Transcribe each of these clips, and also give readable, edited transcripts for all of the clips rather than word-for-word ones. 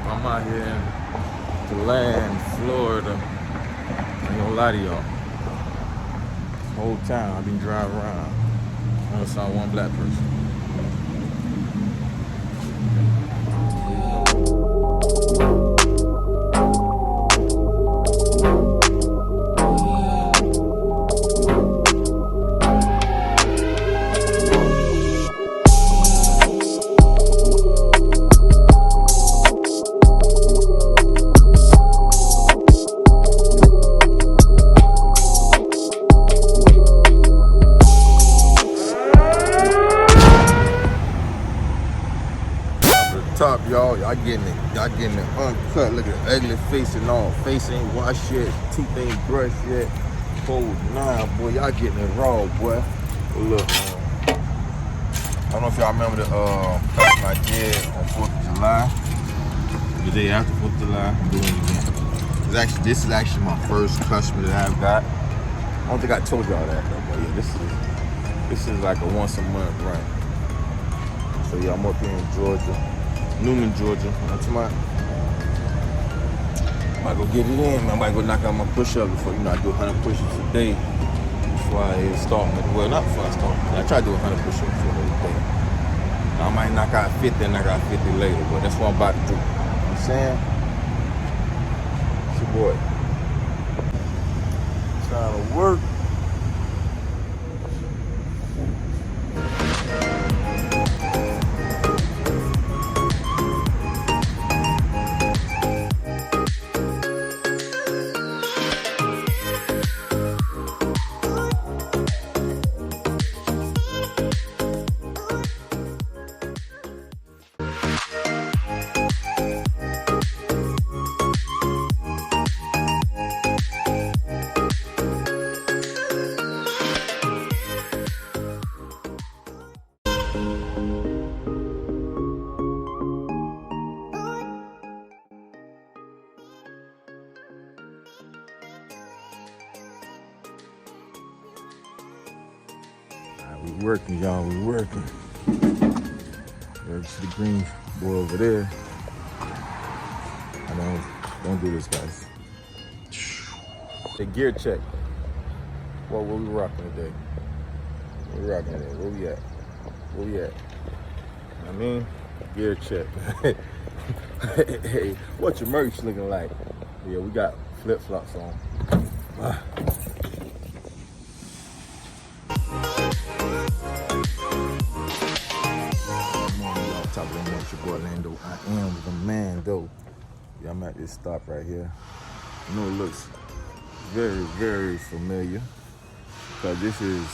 I'm out here in DeLand, Florida. I ain't gonna lie to y'all. This whole time I've been driving around. I never saw one black person. Top, y'all getting it uncut. Look at the ugly face and all. Face ain't washed yet, teeth ain't brushed yet. Whole nah, boy, y'all getting it raw, boy. But look, man. I don't know if y'all remember the customer I did on 4th of July. The day after 4th of July, I'm doing it again. This is actually my first customer that I've got. I don't think I told y'all that though, but yeah, this is like a once a month run. So yeah, I'm up here in Georgia. Newman, Georgia. That's my. I might go get it in. I might go knock out my push-up before, I do 100 push-ups a day before I start. Well, not before I start. I try to do 100 push-ups a day. I might knock out 50 and knock out 50 later, but that's what I'm about to do. You know what I'm saying? It's your boy. Trying to work. We working, y'all. We working. There's the green boy over there. Don't do this, guys. The gear check. What we rocking today? What we rocking today? Where we at? Where we at? I mean, gear check. Hey, what your merch looking like? Yeah, we got flip flops on. Top of the morning, your boy Lando. I am the man, though. Yeah, I'm at this stop right here. I know it looks very, very familiar because this is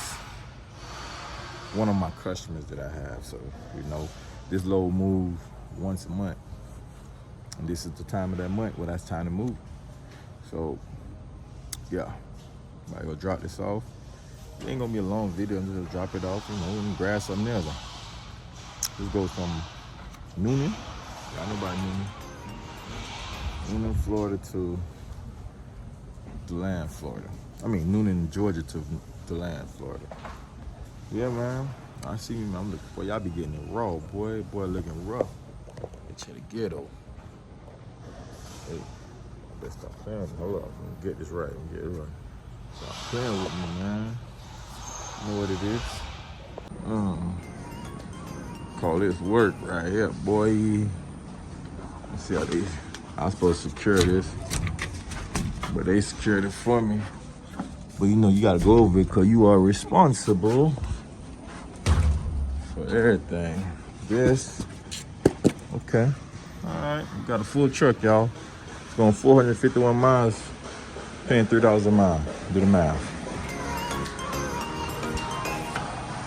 one of my customers that I have. So, this load move once a month. And this is the time of that month where that's time to move. So, yeah, I'm gonna go drop this off. It ain't gonna be a long video. I'm just gonna drop it off, and grab something else. This goes from Newman, y'all know about Newman, Florida to DeLand, Florida. I mean, Newman, Georgia to DeLand, Florida. Yeah, man. I see you, man. Boy, y'all be getting it raw, boy. Boy, looking rough. Get you the ghetto. Hey, let's stop playing. Hold up. Let me get this right. Stop playing with me, man. You know what it is? Call this work right here, boy. Let's see how I was supposed to secure this, but they secured it for me. But you gotta go over it because you are responsible for everything. This, okay. All right, we got a full truck, y'all. It's going 451 miles, paying $3 a mile. Do the math.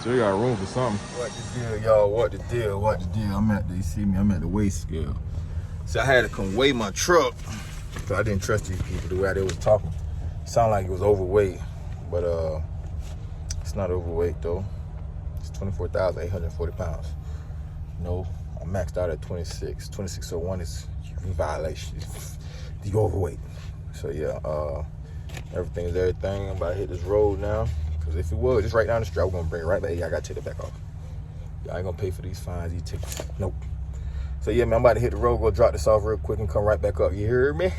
So we got room for something. What the deal, y'all? What the deal? I'm at the weigh scale. So I had to come weigh my truck. So I didn't trust these people the way they was talking. It sounded like it was overweight, but it's not overweight though. It's 24,840 pounds. No, I maxed out at 26. 2601 is in violation. You overweight. So yeah, everything is everything. I'm about to hit this road now. Because if it was just right down the street, I was going to bring it right back. I got to take it back off. I ain't going to pay for these fines, these tickets. Nope. So yeah, man, I'm about to hit the road, go drop this off real quick and come right back up. You hear me?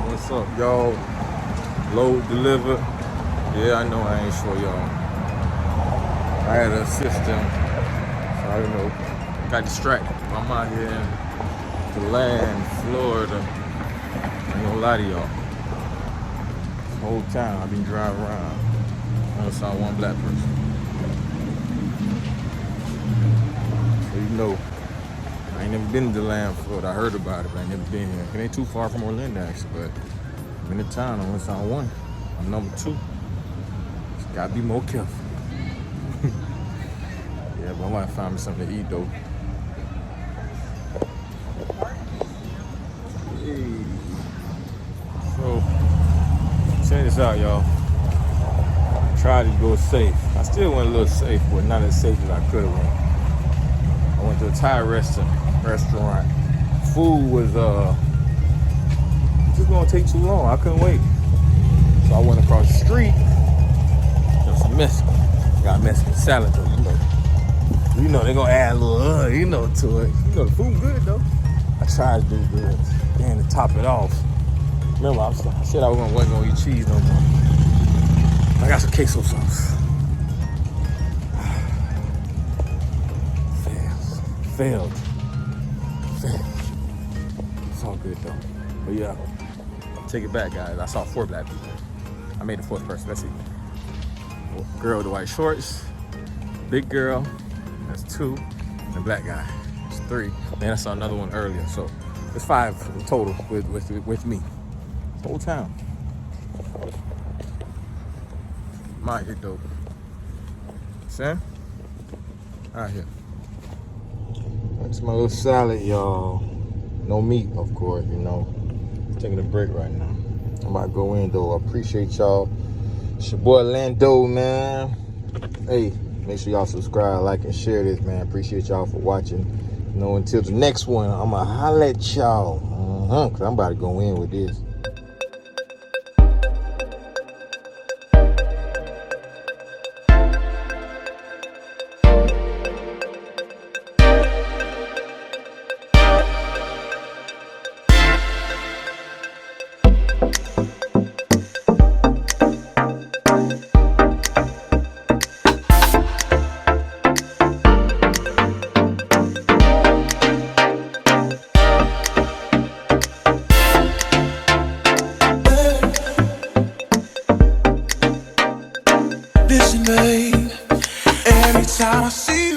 What's up, y'all? Load delivered. Yeah, I know I ain't sure y'all. I had to assist them. So I don't know. Got distracted. I'm out here in DeLand, Florida. I ain't gonna lie to y'all. This whole time I've been driving around. I only saw one black person. So you know, I ain't never been to DeLand, Florida. I heard about it, but I ain't never been here. It ain't too far from Orlando, actually, but I'm in the town. I only saw one. I'm number 2. Just gotta be more careful. Yeah, but I might find me something to eat, though. Hey. So, check this out, y'all. Tried to go safe. I still went a little safe, but not as safe as I could have went. I went to a Thai restaurant. Food was just gonna take too long. I couldn't wait. So I went across the street. Got some Mexican. Got Mexican salad though, you know they're gonna add a little, to it. You know the food good though. I tried to do good. Then to top it off. Remember, I said I wasn't gonna eat cheese no more. I got some queso sauce. Failed. It's all good though. But yeah, take it back, guys. I saw 4 black people. I made the 4th person. Let's see. Girl with the white shorts, big girl, that's 2, and a black guy, that's 3. Then I saw another one earlier, so it's 5 in total with me. Whole town. My here dope. Sam? Out here. That's my little salad, y'all. No meat, of course, you know. Taking a break right now. I'm about to go in, though. I appreciate y'all. It's your boy Lando, man. Hey, make sure y'all subscribe, like, and share this, man. Appreciate y'all for watching. You know, until the next one, I'm going to holler at y'all. Because I'm about to go in with this. Listen, babe, every time I see